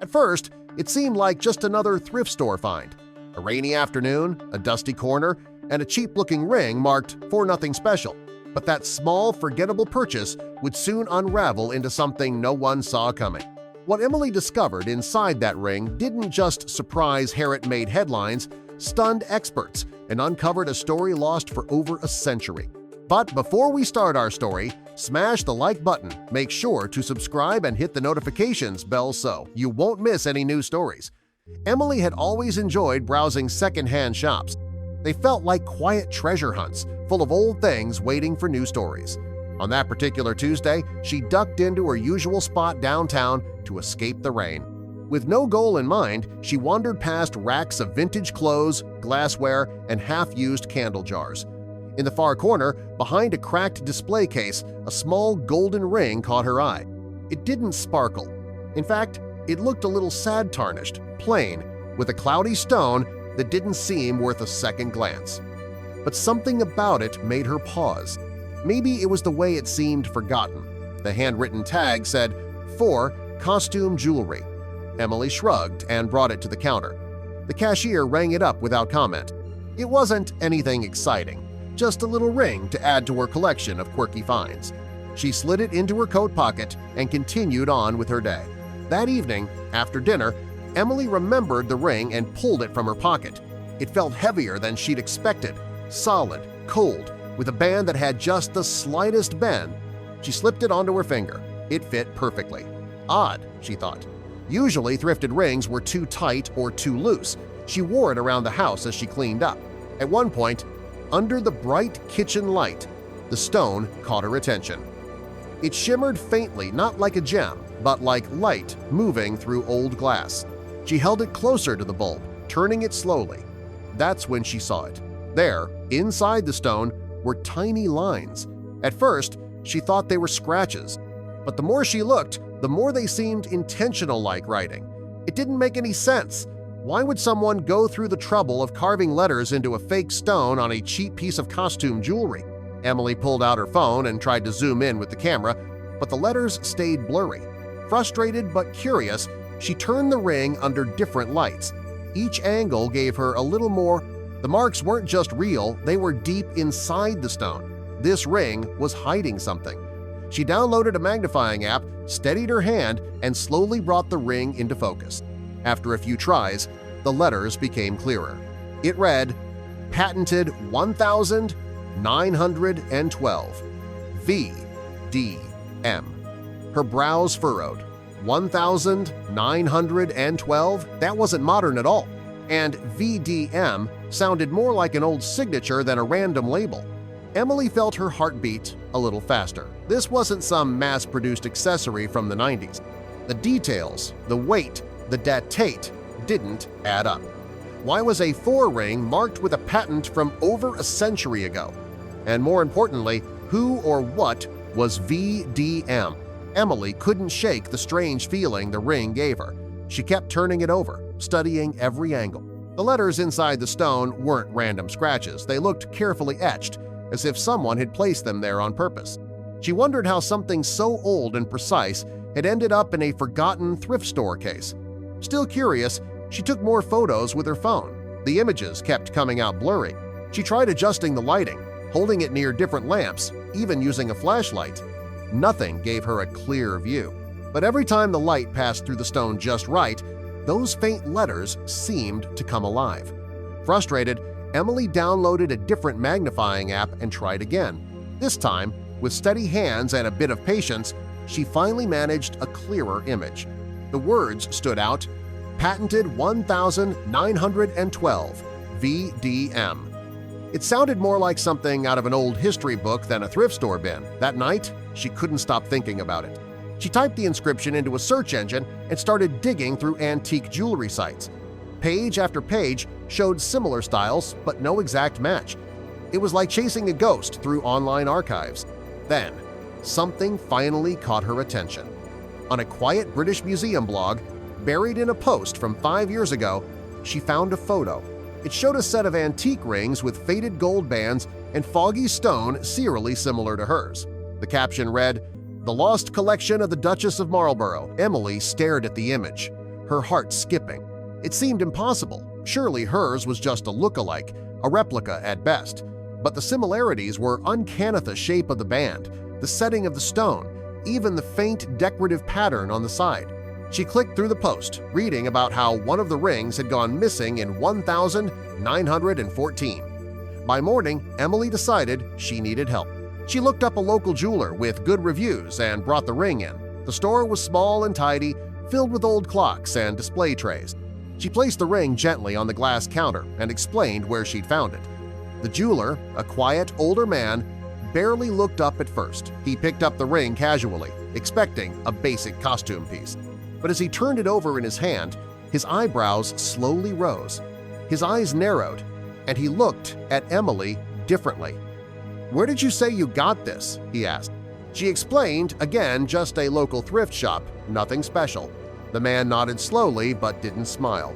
At first, it seemed like just another thrift store find. A rainy afternoon, a dusty corner, and a cheap-looking ring marked for nothing special. But that small, forgettable purchase would soon unravel into something no one saw coming. What Emily discovered inside that ring didn't just surprise Harriet-made headlines, stunned experts, and uncovered a story lost for over a century. But before we start our story, smash the like button, make sure to subscribe and hit the notifications bell so you won't miss any new stories. Emily had always enjoyed browsing secondhand shops. They felt like quiet treasure hunts, full of old things waiting for new stories. On that particular Tuesday, she ducked into her usual spot downtown to escape the rain. With no goal in mind, she wandered past racks of vintage clothes, glassware, and half-used candle jars. In the far corner, behind a cracked display case, a small golden ring caught her eye. It didn't sparkle. In fact, it looked a little sad-tarnished, plain, with a cloudy stone that didn't seem worth a second glance. But something about it made her pause. Maybe it was the way it seemed forgotten. The handwritten tag said, "For costume jewelry." Emily shrugged and brought it to the counter. The cashier rang it up without comment. It wasn't anything exciting, just a little ring to add to her collection of quirky finds. She slid it into her coat pocket and continued on with her day. That evening, after dinner, Emily remembered the ring and pulled it from her pocket. It felt heavier than she'd expected, solid, cold, with a band that had just the slightest bend. She slipped it onto her finger. It fit perfectly. Odd, she thought. Usually thrifted rings were too tight or too loose. She wore it around the house as she cleaned up. At one point, under the bright kitchen light, the stone caught her attention. It shimmered faintly, not like a gem, but like light moving through old glass. She held it closer to the bulb, turning it slowly. That's when she saw it. There, inside the stone, were tiny lines. At first, she thought they were scratches, but the more she looked, the more they seemed intentional-like writing. It didn't make any sense. Why would someone go through the trouble of carving letters into a fake stone on a cheap piece of costume jewelry? Emily pulled out her phone and tried to zoom in with the camera, but the letters stayed blurry. Frustrated but curious, she turned the ring under different lights. Each angle gave her a little more. The marks weren't just real, they were deep inside the stone. This ring was hiding something. She downloaded a magnifying app, steadied her hand, and slowly brought the ring into focus. After a few tries, the letters became clearer. It read, "Patented 1912, VDM." Her brows furrowed. 1912? That wasn't modern at all. And VDM sounded more like an old signature than a random label. Emily felt her heart beat a little faster. This wasn't some mass-produced accessory from the 90s. The details, the weight, the datate didn't add up. Why was a 4 ring marked with a patent from over a century ago? And more importantly, who or what was VDM? Emily couldn't shake the strange feeling the ring gave her. She kept turning it over, studying every angle. The letters inside the stone weren't random scratches. They looked carefully etched, as if someone had placed them there on purpose. She wondered how something so old and precise had ended up in a forgotten thrift store case. Still curious, she took more photos with her phone. The images kept coming out blurry. She tried adjusting the lighting, holding it near different lamps, even using a flashlight. Nothing gave her a clear view. But every time the light passed through the stone just right, those faint letters seemed to come alive. Frustrated, Emily downloaded a different magnifying app and tried again. This time, with steady hands and a bit of patience, she finally managed a clearer image. The words stood out, "Patented 1912, VDM." It sounded more like something out of an old history book than a thrift store bin. That night, she couldn't stop thinking about it. She typed the inscription into a search engine and started digging through antique jewelry sites. Page after page showed similar styles, but no exact match. It was like chasing a ghost through online archives. Then, something finally caught her attention. On a quiet British museum blog, buried in a post from 5 years ago, she found a photo. It showed a set of antique rings with faded gold bands and foggy stone eerily similar to hers. The caption read, "The Lost Collection of the Duchess of Marlborough." Emily stared at the image. her heart skipping. It seemed impossible. Surely hers was just a look-alike, a replica at best. But the similarities were uncanny: the shape of the band, the setting of the stone, even the faint decorative pattern on the side. She clicked through the post, reading about how one of the rings had gone missing in 1914. By morning, Emily decided she needed help. She looked up a local jeweler with good reviews and brought the ring in. The store was small and tidy, filled with old clocks and display trays. She placed the ring gently on the glass counter and explained where she'd found it. The jeweler, a quiet, older man, barely looked up at first. He picked up the ring casually, expecting a basic costume piece. But as he turned it over in his hand, his eyebrows slowly rose. His eyes narrowed, and he looked at Emily differently. "Where did you say you got this?" he asked. She explained, again just a local thrift shop, nothing special. The man nodded slowly but didn't smile.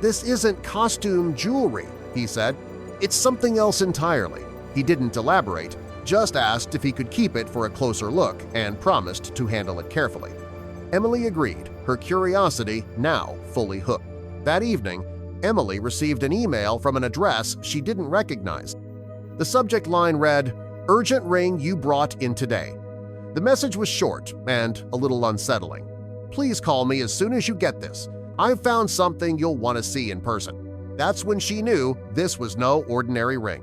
"This isn't costume jewelry," he said. "It's something else entirely." He didn't elaborate, just asked if he could keep it for a closer look and promised to handle it carefully. Emily agreed, her curiosity now fully hooked. That evening, Emily received an email from an address she didn't recognize. The subject line read, "Urgent ring you brought in today." The message was short and a little unsettling. "Please call me as soon as you get this. I've found something you'll want to see in person." That's when she knew this was no ordinary ring.